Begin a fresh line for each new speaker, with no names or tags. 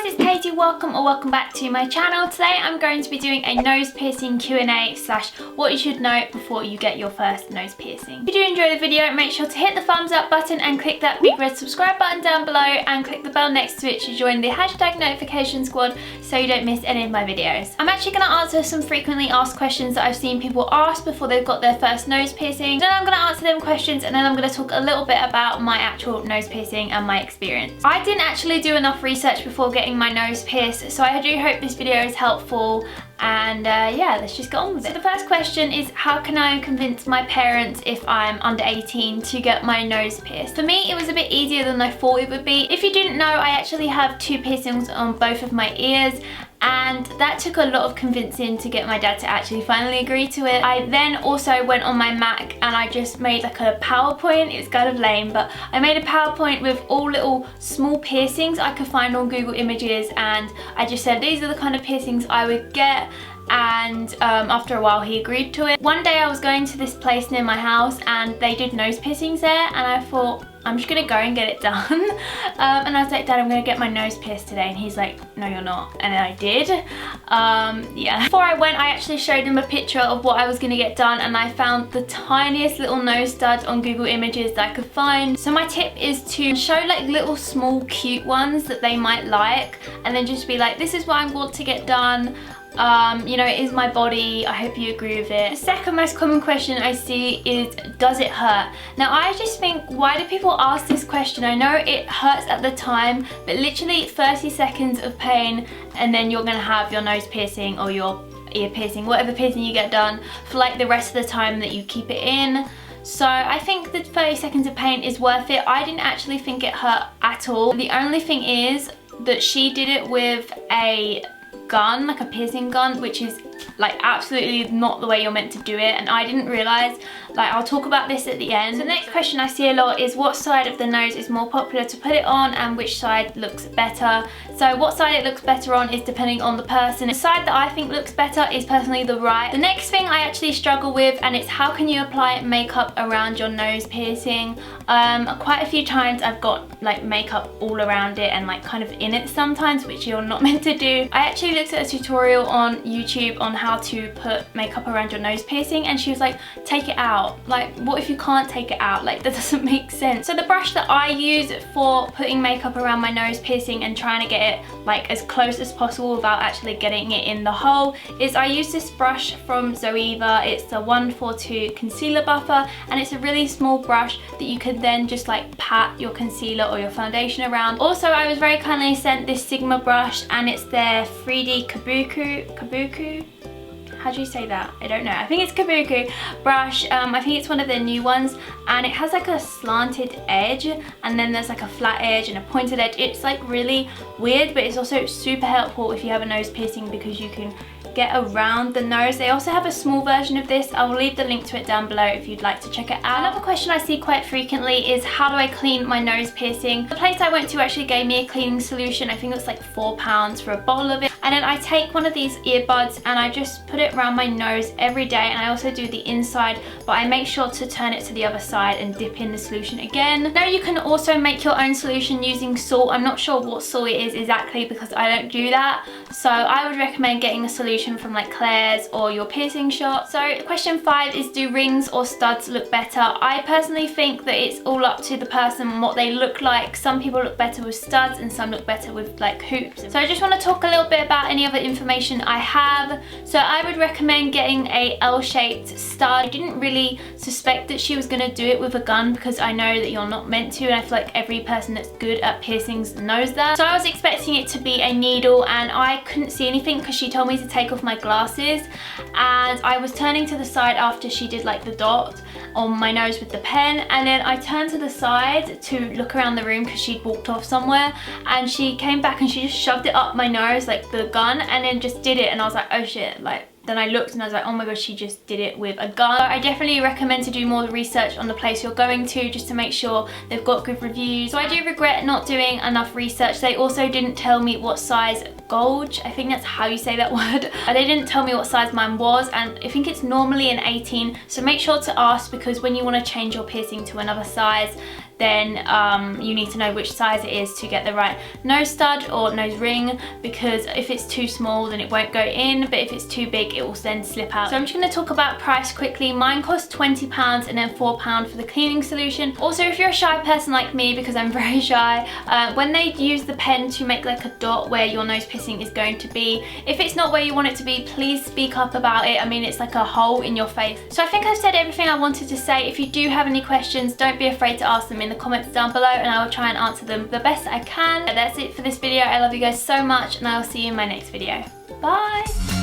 it's Katie. Welcome back to my channel. Today I'm going to be doing a nose piercing Q&A slash what you should know before you get your first nose piercing. If you do enjoy the video, make sure to hit the thumbs up button and click that big red subscribe button down below and click the bell next to it to join the hashtag notification squad so you don't miss any of my videos. I'm actually going to answer some frequently asked questions that I've seen people ask before they've got their first nose piercing. Then I'm going to answer them questions and then I'm going to talk a little bit about my actual nose piercing and my experience. I didn't actually do enough research before getting my nose pierced, so I do hope this video is helpful. And yeah, let's just get on with it. So the first question is, how can I convince my parents if I'm under 18 to get my nose pierced? For me, it was a bit easier than I thought it would be. If you didn't know, I actually have 2 piercings on both of my ears, and that took a lot of convincing to get my dad to actually finally agree to it. I then also went on my Mac and I just made like a PowerPoint. It's kind of lame, but I made a PowerPoint with all little small piercings I could find on Google Images, and I just said these are the kind of piercings I would get. And after a while he agreed to it. One day I was going to this place near my house and they did nose piercings there, and I thought I'm just gonna go and get it done. And I was like, Dad, I'm gonna get my nose pierced today, and he's like, no you're not, and then I did. Yeah. Before I went, I actually showed him a picture of what I was gonna get done, and I found the tiniest little nose studs on Google Images that I could find. So my tip is to show like little small cute ones that they might like, and then just be like, this is what I want to get done. You know, it is my body, I hope you agree with it. The second most common question I see is, does it hurt? Now I just think, why do people ask this question? I know it hurts at the time, but literally 30 seconds of pain and then you're gonna have your nose piercing or your ear piercing, whatever piercing you get done, for like the rest of the time that you keep it in. So I think the 30 seconds of pain is worth it. I didn't actually think it hurt at all. The only thing is that she did it with a gun, like a piercing gun, which is like absolutely not the way you're meant to do it, and I didn't realize. Like, I'll talk about this at the end. So the next question I see a lot is, what side of the nose is more popular to put it on and which side looks better? So what side it looks better on is depending on the person. The side that I think looks better is personally the right. The next thing I actually struggle with, and it's how can you apply makeup around your nose piercing? Quite a few times I've got like makeup all around it and like kind of in it sometimes, which you're not meant to do. I actually looked at a tutorial on YouTube on how to put makeup around your nose piercing, and she was like, take it out. Like, what if you can't take it out? Like, that doesn't make sense. So the brush that I use for putting makeup around my nose piercing and trying to get it like as close as possible without actually getting it in the hole is, I use this brush from Zoeva. It's the 142 concealer buffer, and it's a really small brush that you can then just like pat your concealer or your foundation around. Also, I was very kindly sent this Sigma brush, and it's their 3D Kabuki? How do you say that? I don't know. I think it's Kabuki brush. I think it's one of their new ones, and it has like a slanted edge, and then there's like a flat edge and a pointed edge. It's like really weird, but it's also super helpful if you have a nose piercing because you can get around the nose. They also have a small version of this. I will leave the link to it down below if you'd like to check it out. Another question I see quite frequently is, how do I clean my nose piercing? The place I went to actually gave me a cleaning solution. I think it was like £4 for a bottle of it. And then I take one of these earbuds and I just put it around my nose every day, and I also do the inside, but I make sure to turn it to the other side and dip in the solution again. Now you can also make your own solution using salt. I'm not sure what salt it is exactly because I don't do that. So I would recommend getting a solution from like Claire's or your piercing shop. So question 5 is, do rings or studs look better? I personally think that it's all up to the person and what they look like. Some people look better with studs and some look better with like hoops. So I just want to talk a little bit about any other information I have. So I would recommend getting a L-shaped stud. I didn't really suspect that she was going to do it with a gun because I know that you're not meant to, and I feel like every person that's good at piercings knows that. So I was expecting it to be a needle, and I couldn't see anything because she told me to take off my glasses, and I was turning to the side after she did like the dot on my nose with the pen, and then I turned to the side to look around the room because she'd walked off somewhere, and she came back and she just shoved it up my nose like the gun, and then just did it, and I was like, oh shit. Like, then I looked and I was like, oh my gosh, she just did it with a gun. I definitely recommend to do more research on the place you're going to, just to make sure they've got good reviews. So I do regret not doing enough research. They also didn't tell me what size gauge, I think that's how you say that word. They didn't tell me what size mine was, and I think it's normally an 18, so make sure to ask, because when you want to change your piercing to another size, then you need to know which size it is to get the right nose stud or nose ring, because if it's too small then it won't go in, but if it's too big it will then slip out. So I'm just going to talk about price quickly. Mine cost £20 and then £4 for the cleaning solution. Also, if you're a shy person like me, because I'm very shy, when they use the pen to make like a dot where your nose piercing is going to be, if it's not where you want it to be, please speak up about it. I mean, it's like a hole in your face. So I think I've said everything I wanted to say. If you do have any questions, don't be afraid to ask them in the comments down below, and I will try and answer them the best I can. That's it for this video. I love you guys so much, and I will see you in my next video. Bye!